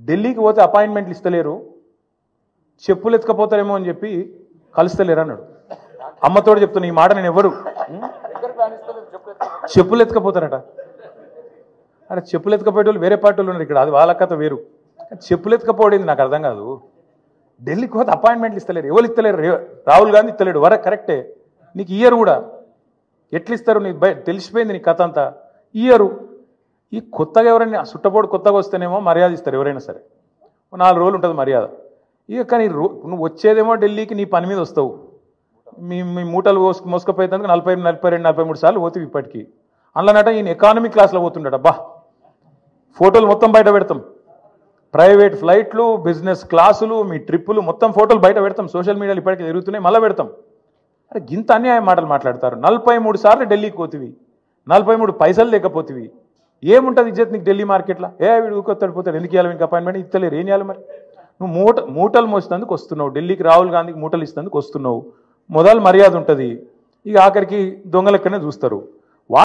ఢిల్లీకి పోతే అపాయింట్మెంట్లు ఇస్తలేరు, చెప్పులు ఎత్తుకపోతారేమో అని చెప్పి కలుస్తలేరు అన్నాడు. అమ్మతోడు చెప్తున్నా ఈ మాట, నేను ఎవరు చెప్పులు ఎత్తుకపోతారట. అరే చెప్పులు ఎత్తుకపోయే వాళ్ళు వేరే పార్టీ వాళ్ళు ఉన్నారు ఇక్కడ, అది వాళ్ళ కథ వేరు. చెప్పులు ఎత్తుకపోవడం నాకు అర్థం కాదు. ఢిల్లీకి పోతే అపాయింట్మెంట్లు ఇస్తలేరు, ఎవరు ఇస్తలేరు? రాహుల్ గాంధీ ఇస్తలేడు, వర కరెక్టే, నీకు ఇయ్యరు కూడా. ఎట్లు ఇస్తారు? నీకు తెలిసిపోయింది నీ కథ అంతా, ఇయ్యరు. ఈ కొత్తగా ఎవరైనా సుట్టపోడు కొత్తగా వస్తేనేమో మర్యాద ఇస్తారు ఎవరైనా సరే, 4 రోజులు ఉంటుంది మర్యాద. ఇక కానీ నువ్వు వచ్చేదేమో ఢిల్లీకి నీ పని మీద వస్తావు, మీ మూటలు మోసుకపోయేందుకు 40, 42, 43 సార్లు పోతావు ఇప్పటికీ. అందులోనట ఈయన ఎకానమీ క్లాస్లో పోతుండట. బా ఫోటోలు మొత్తం బయట పెడతాం, ప్రైవేట్ ఫ్లైట్లు, బిజినెస్ క్లాసులు, మీ ట్రిప్పులు మొత్తం ఫోటోలు బయట పెడతాం, సోషల్ మీడియాలో ఇప్పటికీ తిరుగుతున్నాయి, మళ్ళీ పెడతాం. అరే గింత అన్యాయం మాటలు మాట్లాడతారు. 43 సార్లు ఢిల్లీకి పోతివి, 43 పైసలు లేకపోతివి, ఏముంటుంది ఇజ్జత్ నీకు ఢిల్లీ మార్కెట్లో? వీడు ఊకొత్తాడు పోతాడు, ఎందుకు ఇవ్వాలి మీకు అపాయింట్మెంట్? ఇస్తలేరు, ఏం చేయాలి మరి? నువ్వు మూటలు మోసేందుకు వస్తున్నావు ఢిల్లీకి, రాహుల్ గాంధీకి మూటలు ఇస్తేందుకు వస్తున్నావు, మొదలు మర్యాద ఉంటుంది. ఇక ఆఖరికి దొంగలెక్కనే చూస్తారు.